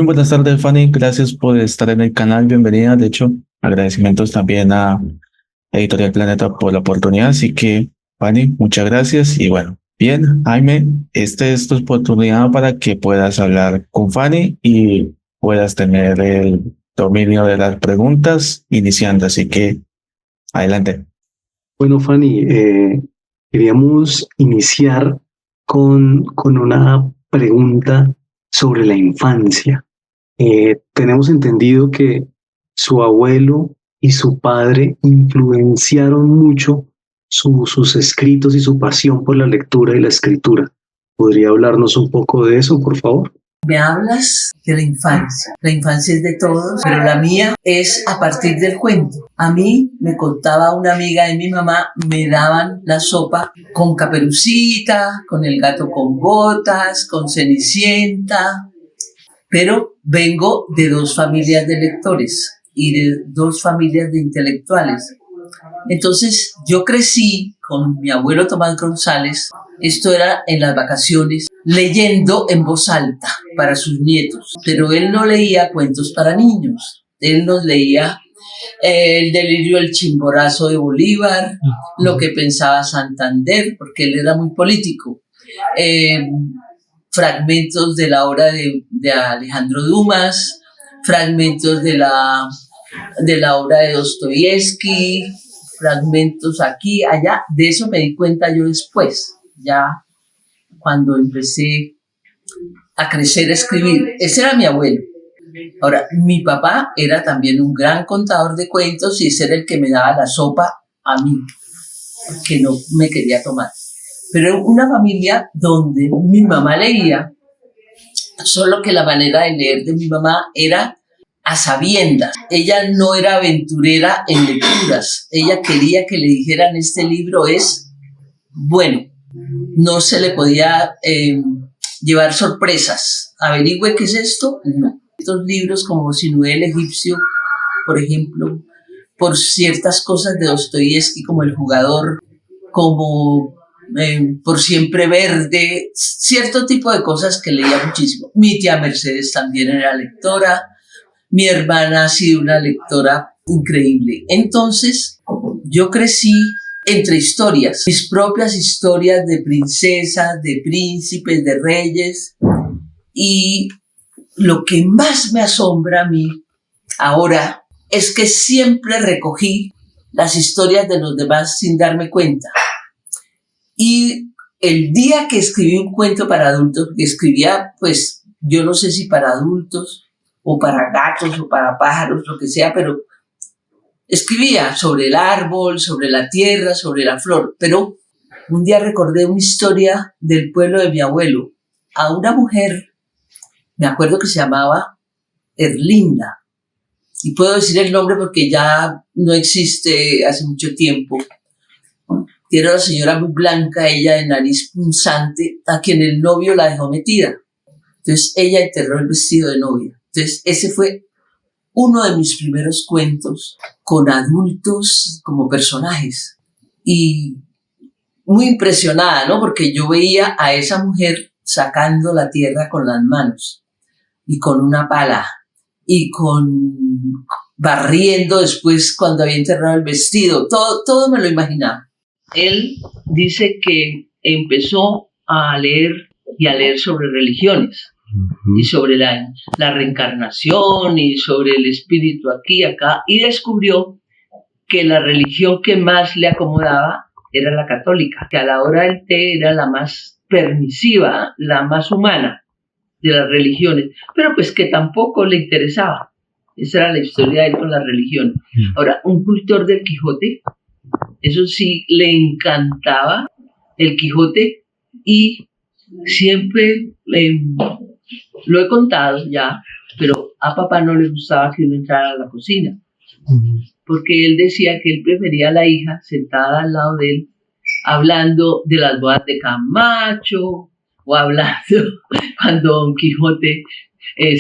Muy buenas tardes, Fanny. Gracias por estar en el canal. Bienvenida. De hecho, agradecimientos también a Editorial Planeta por la oportunidad. Así que, Fanny, muchas gracias. Y bueno, bien, Jaime, esta es tu oportunidad para que puedas hablar con Fanny y puedas tener el dominio de las preguntas iniciando. Así que, adelante. Bueno, Fanny, queríamos iniciar con una pregunta sobre la infancia. Tenemos entendido que su abuelo y su padre influenciaron mucho sus escritos y su pasión por la lectura y la escritura. ¿Podría hablarnos un poco de eso, por favor? Me hablas de la infancia. La infancia es de todos, pero la mía es a partir del cuento. A mí me contaba una amiga de mi mamá, me daban la sopa con Caperucita, con el gato con botas, con Cenicienta, pero vengo de dos familias de lectores y de dos familias de intelectuales. Entonces yo crecí con mi abuelo Tomás González, esto era en las vacaciones, leyendo en voz alta para sus nietos, pero él no leía cuentos para niños, él nos leía el delirio del Chimborazo de Bolívar, lo que pensaba Santander, porque él era muy político, fragmentos de la obra de Alejandro Dumas, fragmentos de la obra de Dostoyevsky, fragmentos aquí, allá. De eso me di cuenta yo después, ya cuando empecé a crecer, a escribir. Ese era mi abuelo. Ahora, mi papá era también un gran contador de cuentos y ese era el que me daba la sopa a mí, que no me quería tomar. Pero en una familia donde mi mamá leía, solo que la manera de leer de mi mamá era a sabiendas. Ella no era aventurera en lecturas. Ella quería que le dijeran este libro es bueno. No se le podía llevar sorpresas. Averigüe qué es esto. No. Estos libros como Sinué el egipcio, por ejemplo, por ciertas cosas de Dostoyevsky como El jugador, como Por siempre verde, cierto tipo de cosas que leía muchísimo. Mi tía Mercedes también era lectora. Mi hermana ha sido una lectora increíble. Entonces, yo crecí entre historias, mis propias historias de princesas, de príncipes, de reyes. Y lo que más me asombra a mí ahora es que siempre recogí las historias de los demás sin darme cuenta. Y el día que escribí un cuento para adultos, que escribía, pues, yo no sé si para adultos, o para gatos, o para pájaros, lo que sea, pero escribía sobre el árbol, sobre la tierra, sobre la flor. Pero un día recordé una historia del pueblo de mi abuelo. A una mujer, me acuerdo que se llamaba Erlinda, y puedo decir el nombre porque ya no existe hace mucho tiempo. Era una señora muy blanca, ella de nariz punzante, a quien el novio la dejó metida. Entonces ella enterró el vestido de novia. Entonces ese fue uno de mis primeros cuentos con adultos como personajes. Y muy impresionada, ¿no? Porque yo veía a esa mujer sacando la tierra con las manos y con una pala y barriendo después cuando había enterrado el vestido. Todo me lo imaginaba. Él dice que empezó a leer sobre religiones y sobre la reencarnación y sobre el espíritu aquí y acá, y descubrió que la religión que más le acomodaba era la católica, que a la hora del té era la más permisiva, la más humana de las religiones, pero pues que tampoco le interesaba. Esa era la historia de él con la religión. Ahora, un cultor del Quijote, eso sí, le encantaba el Quijote y siempre lo he contado ya, pero a papá no le gustaba que uno entrara a la cocina, porque él decía que él prefería a la hija sentada al lado de él, hablando de las bodas de Camacho, o hablando cuando Don Quijote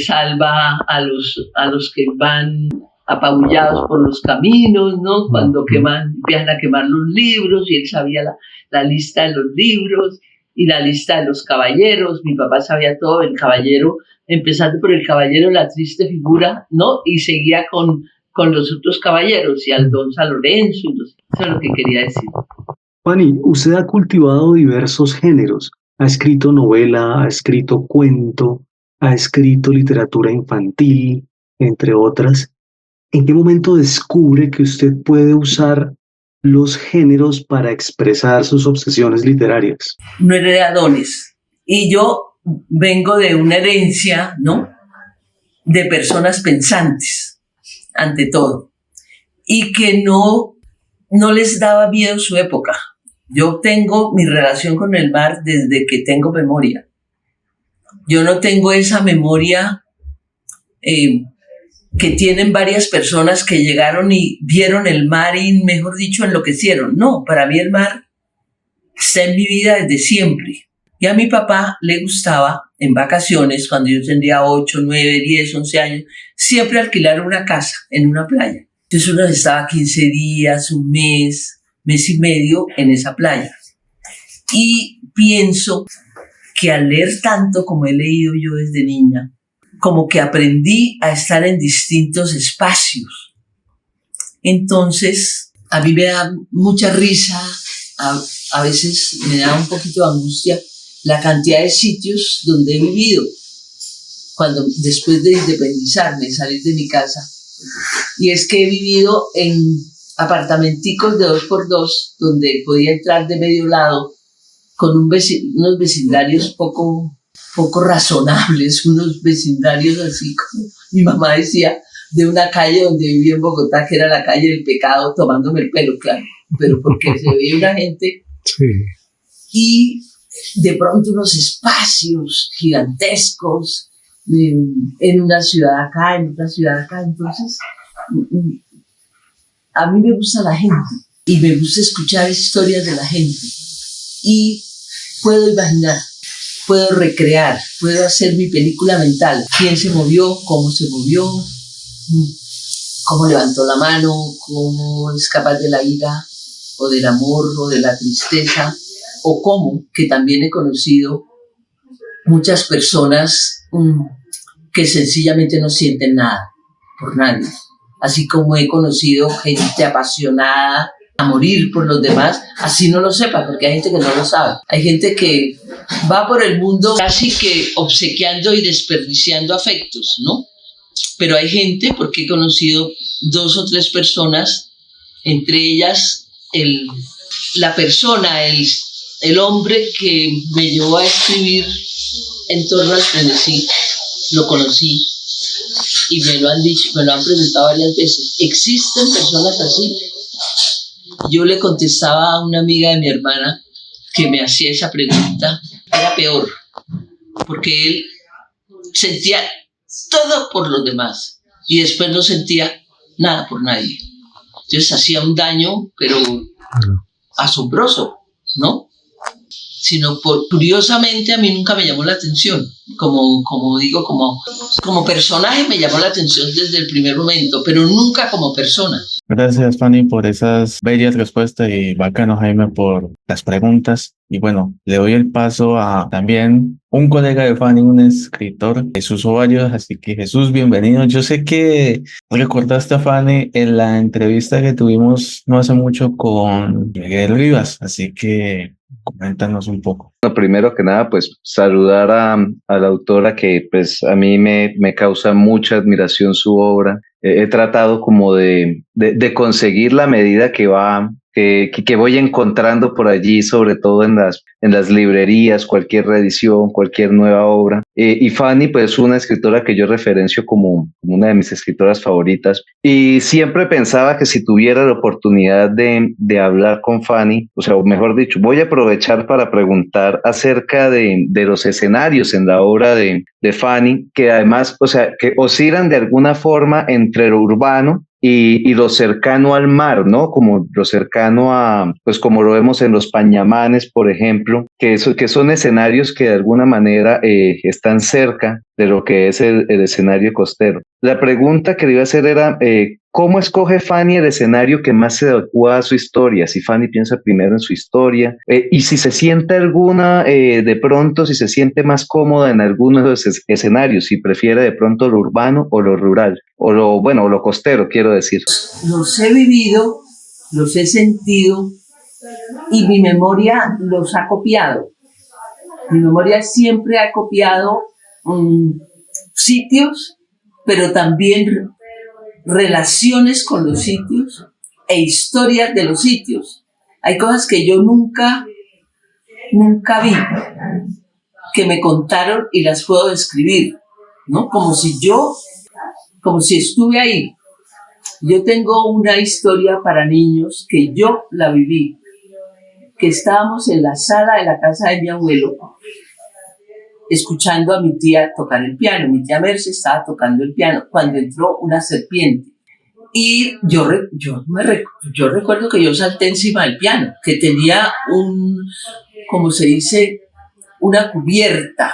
salva a los que van apabullados por los caminos, ¿no? Cuando empiezan a quemar los libros y él sabía la lista de los libros y la lista de los caballeros. Mi papá sabía todo, el caballero empezando por el caballero La Triste Figura, ¿no? Y seguía con los otros caballeros y al don San Lorenzo, y eso es lo que quería decir. Fanny, usted ha cultivado diversos géneros. Ha escrito novela, ha escrito cuento, ha escrito literatura infantil, entre otras. ¿En qué momento descubre que usted puede usar los géneros para expresar sus obsesiones literarias? No heredé dones. Y yo vengo de una herencia, ¿no? De personas pensantes, ante todo, y que no les daba miedo su época. Yo tengo mi relación con el mar desde que tengo memoria. Yo no tengo esa memoria que tienen varias personas que llegaron y vieron el mar y, mejor dicho, enloquecieron. No, para mí el mar está en mi vida desde siempre. Y a mi papá le gustaba, en vacaciones, cuando yo tendría 8, 9, 10, 11 años, siempre alquilar una casa en una playa. Entonces uno estaba 15 días, un mes y medio en esa playa. Y pienso que al leer tanto como he leído yo desde niña, como que aprendí a estar en distintos espacios. Entonces, a mí me da mucha risa, a veces me da un poquito de angustia la cantidad de sitios donde he vivido, después de independizarme, salir de mi casa. Y es que he vivido en apartamenticos de 2x2, donde podía entrar de medio lado, con unos vecindarios poco razonables, unos vecindarios así como mi mamá decía, de una calle donde vivía en Bogotá, que era la calle del pecado, tomándome el pelo, claro, pero porque se veía una gente. Sí. Y de pronto unos espacios gigantescos, en una ciudad acá, en otra ciudad acá. Entonces, a mí me gusta la gente y me gusta escuchar historias de la gente y puedo imaginar, puedo recrear, puedo hacer mi película mental. ¿Quién se movió? ¿Cómo se movió? ¿Cómo levantó la mano? ¿Cómo es capaz de la ira o del amor o de la tristeza? O cómo, que también he conocido muchas personas que sencillamente no sienten nada por nadie. Así como he conocido gente apasionada a morir por los demás, así no lo sepa, porque hay gente que no lo sabe. Hay gente que va por el mundo casi que obsequiando y desperdiciando afectos, ¿no? Pero hay gente, porque he conocido 2 o 3 personas, entre ellas la persona, el hombre que me llevó a escribir En torno al frenesí, lo conocí y me lo han dicho, me lo han preguntado varias veces. ¿Existen personas así? Yo le contestaba a una amiga de mi hermana que me hacía esa pregunta, era peor, porque él sentía todo por los demás y después no sentía nada por nadie. Entonces hacía un daño, pero asombroso, ¿no? Sino curiosamente a mí nunca me llamó la atención, como digo, como personaje me llamó la atención desde el primer momento, pero nunca como persona. Gracias, Fanny, por esas bellas respuestas y bacano, Jaime, por las preguntas. Y bueno, le doy el paso a también un colega de Fanny, un escritor, Jesús Ovallos. Así que Jesús, bienvenido. Yo sé que recordaste a Fanny en la entrevista que tuvimos no hace mucho con Miguel Rivas, así que coméntanos un poco. Bueno, primero que nada, pues saludar a la autora que pues a mí me causa mucha admiración su obra. He tratado como de conseguir la medida que voy encontrando por allí, sobre todo en las librerías, cualquier reedición, cualquier nueva obra. Y Fanny, pues una escritora que yo referencio como una de mis escritoras favoritas. Y siempre pensaba que si tuviera la oportunidad de hablar con Fanny, o sea, o mejor dicho, voy a aprovechar para preguntar acerca de los escenarios en la obra de Fanny, que además, o sea, que oscilan de alguna forma entre lo urbano y lo cercano al mar, ¿no? Como lo cercano a, pues como lo vemos en los Pañamanes, por ejemplo, que son escenarios que de alguna manera están cerca de lo que es el escenario costero. La pregunta que le iba a hacer era, ¿Cómo escoge Fanny el escenario que más se adecua a su historia? Si Fanny piensa primero en su historia, y si se siente alguna, de pronto, si se siente más cómoda en alguno de esos escenarios, si prefiere de pronto lo urbano o lo rural, o lo, bueno, o lo costero, quiero decir. Los he vivido, los he sentido y mi memoria los ha copiado. Mi memoria siempre ha copiado sitios, pero también relaciones con los sitios e historias de los sitios. Hay cosas que yo nunca vi, que me contaron y las puedo describir, ¿no? Como si estuve ahí. Yo tengo una historia para niños que yo la viví, que estábamos en la sala de la casa de mi abuelo escuchando a mi tía tocar el piano. Mi tía Merce estaba tocando el piano cuando entró una serpiente. Y yo recuerdo que yo salté encima del piano, que tenía como se dice, una cubierta,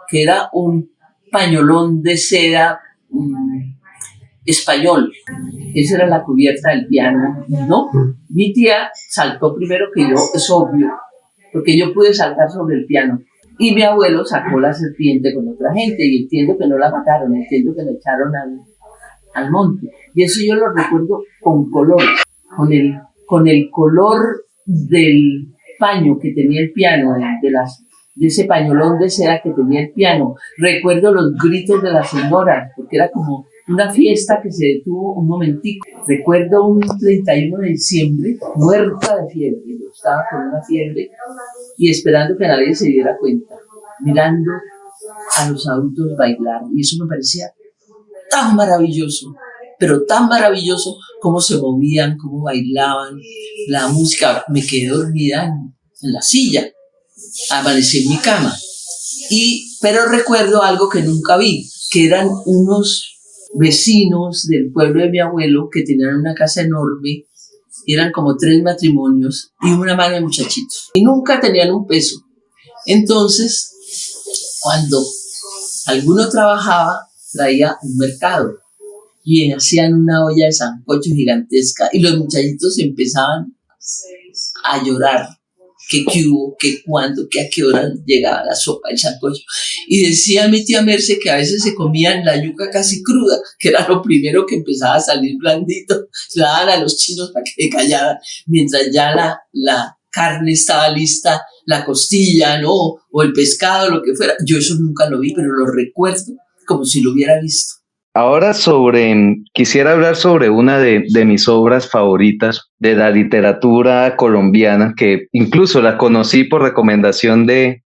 que era un pañolón de seda español. Esa era la cubierta del piano, ¿no? Mi tía saltó primero que yo, es obvio, porque yo pude saltar sobre el piano. Y mi abuelo sacó la serpiente con otra gente, y entiendo que no la mataron, entiendo que la echaron al monte. Y eso yo lo recuerdo con colores, con el color del paño que tenía el piano, de ese pañolón de seda que tenía el piano. Recuerdo los gritos de las señoras, porque era como una fiesta que se detuvo un momentico. Recuerdo un 31 de diciembre, muerta de fiebre. Yo estaba con una fiebre y esperando que nadie se diera cuenta, mirando a los adultos bailar. Y eso me parecía tan maravilloso, pero tan maravilloso, cómo se movían, cómo bailaban, la música. Me quedé dormida en la silla, amanecí en mi cama. Pero recuerdo algo que nunca vi, que eran unos vecinos del pueblo de mi abuelo que tenían una casa enorme, y eran como 3 matrimonios y una mano de muchachitos, y nunca tenían un peso. Entonces, cuando alguno trabajaba, traía un mercado y hacían una olla de sancocho gigantesca, y los muchachitos empezaban a llorar, que qué hubo, que cuándo, que a qué hora llegaba la sopa, el sancocho. Y decía mi tía Merce que a veces se comían la yuca casi cruda, que era lo primero que empezaba a salir blandito, se la daban a los chinos para que callaran, mientras ya la carne estaba lista, la costilla, ¿no? O el pescado, lo que fuera. Yo eso nunca lo vi, pero lo recuerdo como si lo hubiera visto. Ahora quisiera hablar sobre una de mis obras favoritas de la literatura colombiana, que incluso la conocí por recomendación de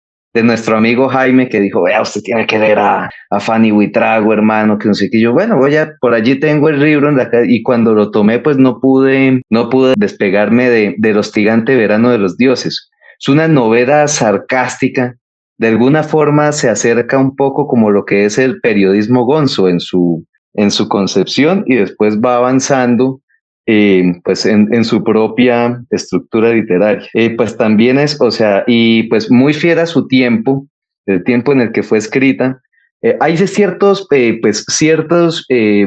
nuestro amigo Jaime, que dijo, vea, usted tiene que leer a Fanny Buitrago, hermano, que no sé qué. Yo, bueno, por allí tengo el libro y cuando lo tomé, pues no pude despegarme del hostigante verano de los dioses. Es una novela sarcástica. De alguna forma se acerca un poco como lo que es el periodismo gonzo en su concepción, y después va avanzando pues en su propia estructura literaria. Pues también es, o sea, y pues muy fiel a su tiempo, el tiempo en el que fue escrita. Hay ciertos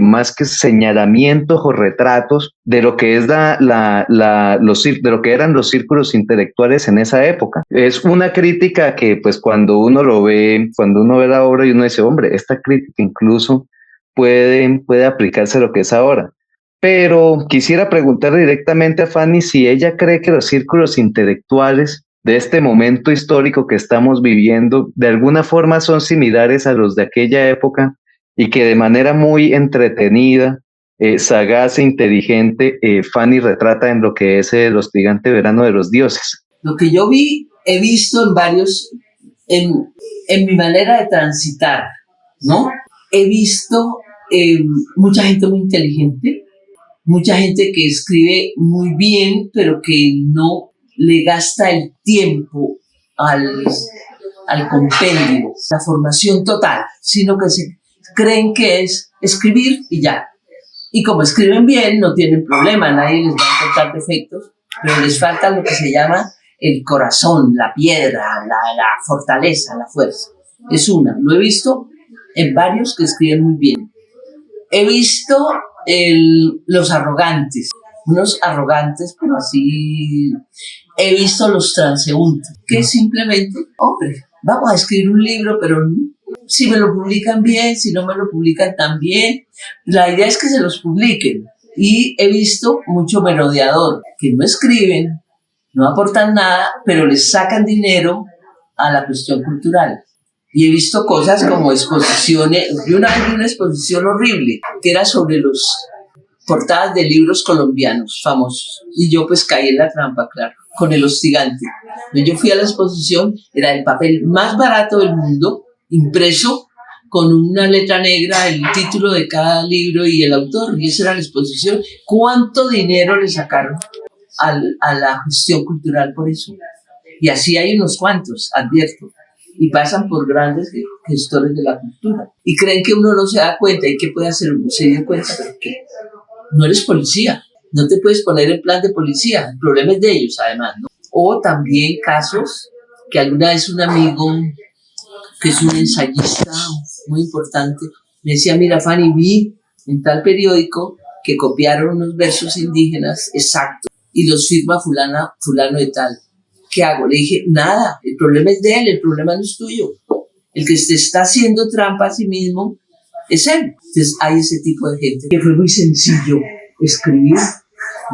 más que señalamientos o retratos de lo que es de lo que eran los círculos intelectuales en esa época. Es una crítica que, pues, cuando uno ve la obra y uno dice, hombre, esta crítica incluso puede aplicarse a lo que es ahora. Pero quisiera preguntarle directamente a Fanny si ella cree que los círculos intelectuales de este momento histórico que estamos viviendo de alguna forma son similares a los de aquella época, y que de manera muy entretenida, sagaz e inteligente, Fanny retrata en lo que es el hostigante verano de los dioses. Lo que yo he visto en mi manera de transitar, ¿no? He visto mucha gente muy inteligente, mucha gente que escribe muy bien, pero que no le gasta el tiempo al compendio, la formación total, sino que se creen que es escribir y ya. Y como escriben bien, no tienen problema, nadie les va a encontrar defectos, pero les falta lo que se llama el corazón, la piedra, la fortaleza, la fuerza. Es una. Lo he visto en varios que escriben muy bien. He visto los arrogantes, unos arrogantes, pero así he visto los transeúntes, que simplemente, hombre, vamos a escribir un libro, pero si me lo publican bien, si no me lo publican tan bien, la idea es que se los publiquen. Y he visto mucho merodeador, que no escriben, no aportan nada, pero les sacan dinero a la cuestión cultural. Y he visto cosas como exposiciones. Yo una vez vi una exposición horrible, que era sobre los portadas de libros colombianos famosos. Y yo pues caí en la trampa, claro, con el hostigante. Yo fui a la exposición, era el papel más barato del mundo, impreso con una letra negra, el título de cada libro y el autor, y esa era la exposición. ¿Cuánto dinero le sacaron a la gestión cultural por eso? Y así hay unos cuantos, advierto, y pasan por grandes gestores de la cultura. Y creen que uno no se da cuenta. ¿Y qué puede hacer uno? Se dio cuenta, pero ¿qué? No eres policía, no te puedes poner en plan de policía, el problema es de ellos además, ¿no? O también casos que alguna vez un amigo, que es un ensayista muy importante, me decía, mira Fanny, vi en tal periódico que copiaron unos versos indígenas exactos y los firma fulano de tal. ¿Qué hago? Le dije, nada, el problema es de él, el problema no es tuyo. El que te está haciendo trampa a sí mismo es él. Entonces hay ese tipo de gente que fue muy sencillo escribir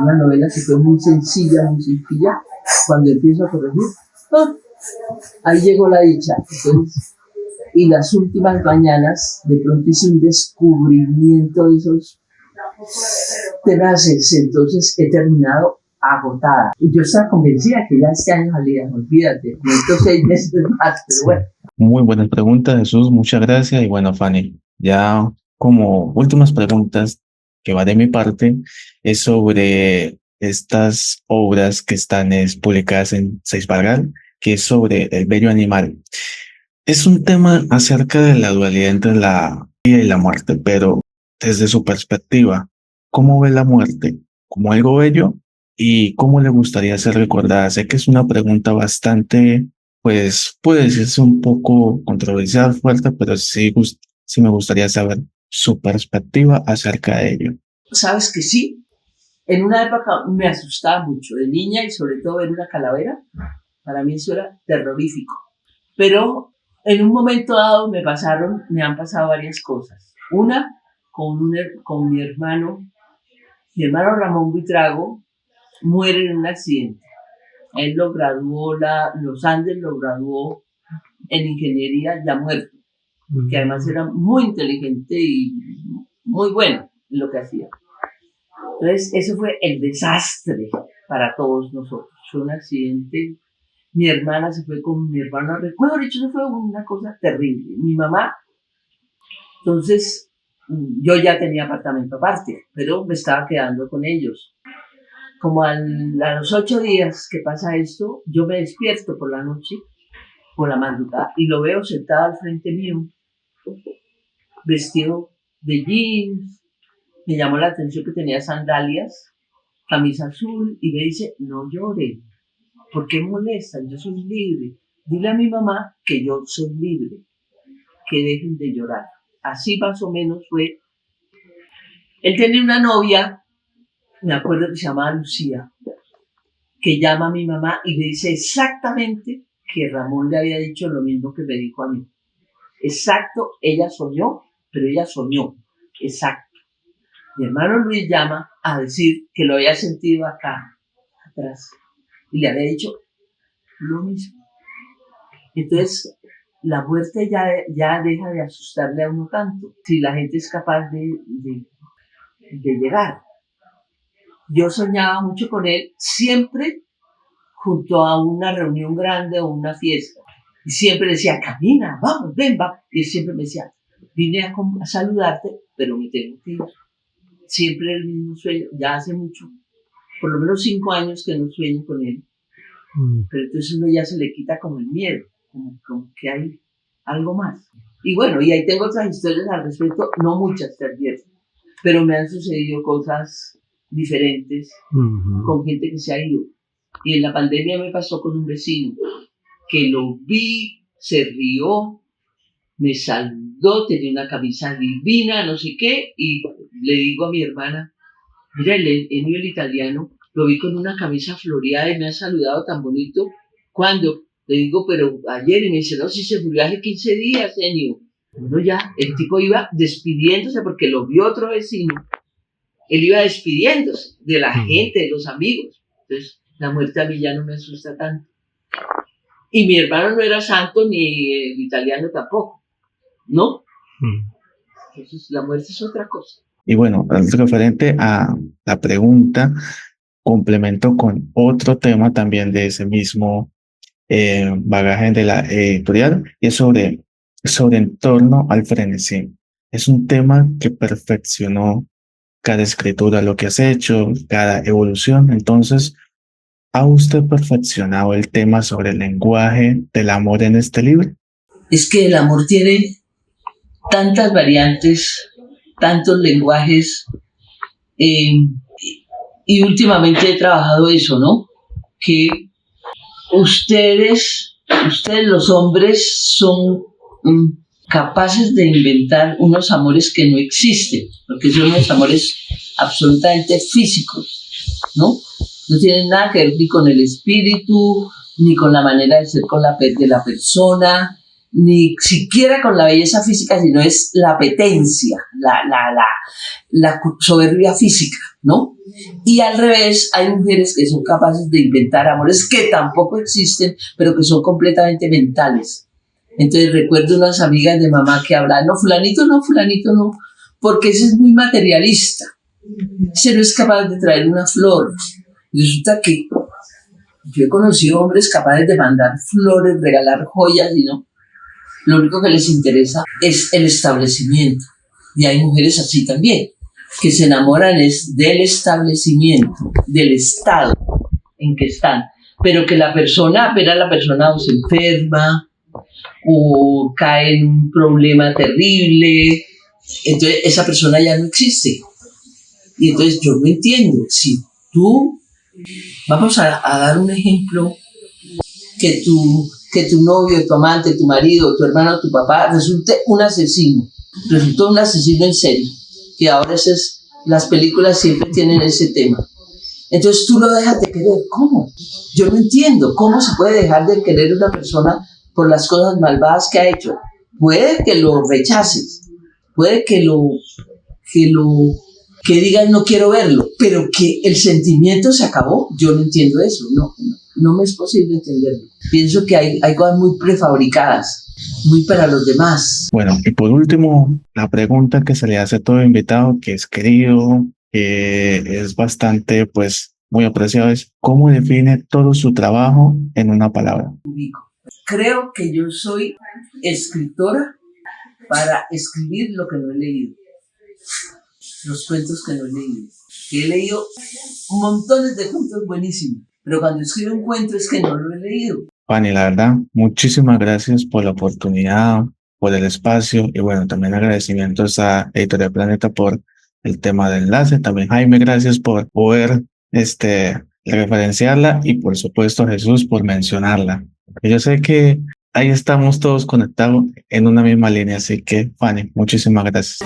una novela que fue muy sencilla, cuando empiezo a corregir, ahí llegó la dicha. Entonces, y las últimas mañanas de pronto hice un descubrimiento de esos tenaces, entonces he terminado agotada. Y yo estaba convencida que ya este año salía, olvídate, estos 6 meses más, pero bueno. Muy buena pregunta, Jesús, muchas gracias. Y bueno, Fanny, ya como últimas preguntas que va de mi parte, es sobre estas obras que están publicadas en Seis Barral, que es sobre el bello animal. Es un tema acerca de la dualidad entre la vida y la muerte, pero desde su perspectiva, ¿cómo ve la muerte? ¿Como algo bello? ¿Y cómo le gustaría ser recordada? Sé que es una pregunta bastante, pues puede decirse un poco controversial, fuerte, pero sí me gustaría saber su perspectiva acerca de ello. ¿Sabes que sí? En una época me asustaba mucho, de niña, y sobre todo ver una calavera, para mí eso era terrorífico. Pero en un momento dado me han pasado varias cosas. Una, con mi hermano Ramón Buitrago, muere en un accidente. Él lo graduó, los Andes lo graduó en ingeniería ya muerto, que además era muy inteligente y muy bueno en lo que hacía. Entonces, eso fue el desastre para todos nosotros. Fue un accidente. Mi hermana se fue con mi hermano. Mejor dicho, eso fue una cosa terrible. Mi mamá, entonces, yo ya tenía apartamento aparte, pero me estaba quedando con ellos. Como a los 8 días que pasa esto, yo me despierto por la noche, por la madrugada, y lo veo sentado al frente mío, vestido de jeans. Me llamó la atención que tenía sandalias, camisa azul, y me dice, no llore, ¿por qué molestan? Yo soy libre. Dile a mi mamá que yo soy libre, que dejen de llorar. Así más o menos fue. Él tenía una novia, me acuerdo que se llamaba Lucía, que llama a mi mamá y le dice exactamente que Ramón le había dicho lo mismo que me dijo a mí. Exacto, ella soñó, pero ella soñó. Exacto. Mi hermano Luis llama a decir que lo había sentido acá, atrás, y le había dicho lo mismo. Entonces, la muerte ya deja de asustarle a uno tanto, si la gente es capaz de llegar. Yo soñaba mucho con él, siempre junto a una reunión grande o una fiesta. Y siempre decía, camina, vamos, ven, va. Y él siempre me decía, vine a saludarte, pero me tengo que ir. Siempre el mismo sueño, ya hace mucho, por lo menos 5 años que no sueño con él. Pero entonces uno ya se le quita como el miedo, como que hay algo más. Y bueno, y ahí tengo otras historias al respecto, no muchas, te advierto, pero me han sucedido cosas diferentes con gente que se ha ido. Y en la pandemia me pasó con un vecino que lo vi, se rió, me saludó, saludó, tenía una camisa divina, no sé qué, y le digo a mi hermana, mira, Enio el italiano, lo vi con una camisa floreada y me ha saludado tan bonito. ¿Cuándo? Le digo, pero ayer, y me dice, no, si se murió hace 15 días, Enio. Bueno, ya, el tipo iba despidiéndose porque lo vio otro vecino. Él iba despidiéndose de la gente, de los amigos. Entonces, la muerte a mí ya no me asusta tanto. Y mi hermano no era santo, ni el italiano tampoco, ¿no? Entonces, la muerte es otra cosa. Y bueno, referente a la pregunta, complemento con otro tema también de ese mismo bagaje de la editorial, y es sobre en torno al frenesí. Es un tema que perfeccionó cada escritura, lo que has hecho, cada evolución. Entonces, ¿ha usted perfeccionado el tema sobre el lenguaje del amor en este libro? Es que el amor tiene tantas variantes, tantos lenguajes, y últimamente he trabajado eso, ¿no? Que ustedes los hombres son capaces de inventar unos amores que no existen, porque son unos amores absolutamente físicos, ¿no? No tienen nada que ver ni con el espíritu, ni con la manera de ser de la persona, ni siquiera con la belleza física, sino es la apetencia, la soberbia física, ¿no? Y al revés, hay mujeres que son capaces de inventar amores que tampoco existen, pero que son completamente mentales. Entonces recuerdo unas amigas de mamá que hablaban, no, fulanito no, porque ese es muy materialista. Ese no es capaz de traer una flor. Y resulta que yo he conocido hombres capaces de mandar flores, regalar joyas, y no. Lo único que les interesa es el establecimiento. Y hay mujeres así también, que se enamoran es del establecimiento, del estado en que están. Pero que la persona, ver a la persona o se enferma, o cae en un problema terrible, entonces esa persona ya no existe. Y entonces yo no entiendo, si tú, vamos a dar un ejemplo, que tu novio, tu amante, tu marido, tu hermano, tu papá resultó un asesino en serio, que ahora las películas siempre tienen ese tema. Entonces tú lo dejas de querer. ¿Cómo? Yo no entiendo cómo se puede dejar de querer a una persona por las cosas malvadas que ha hecho. Puede que lo rechaces, puede que digas no quiero verlo, pero que el sentimiento se acabó. Yo no entiendo eso, no me es posible entenderlo. Pienso que hay cosas muy prefabricadas, muy para los demás. Bueno, y por último, la pregunta que se le hace a todo invitado que es querido, que es bastante, pues, muy apreciado, es ¿cómo define todo su trabajo en una palabra? Creo que yo soy escritora para escribir lo que no he leído, los cuentos que no he leído. He leído montones de cuentos buenísimos, pero cuando escribo un cuento es que no lo he leído. Fanny, la verdad, muchísimas gracias por la oportunidad, por el espacio, y bueno, también agradecimientos a Editorial Planeta por el tema del enlace. También Jaime, gracias por poder referenciarla, y por supuesto Jesús por mencionarla. Yo sé que ahí estamos todos conectados en una misma línea, así que Fanny, muchísimas gracias.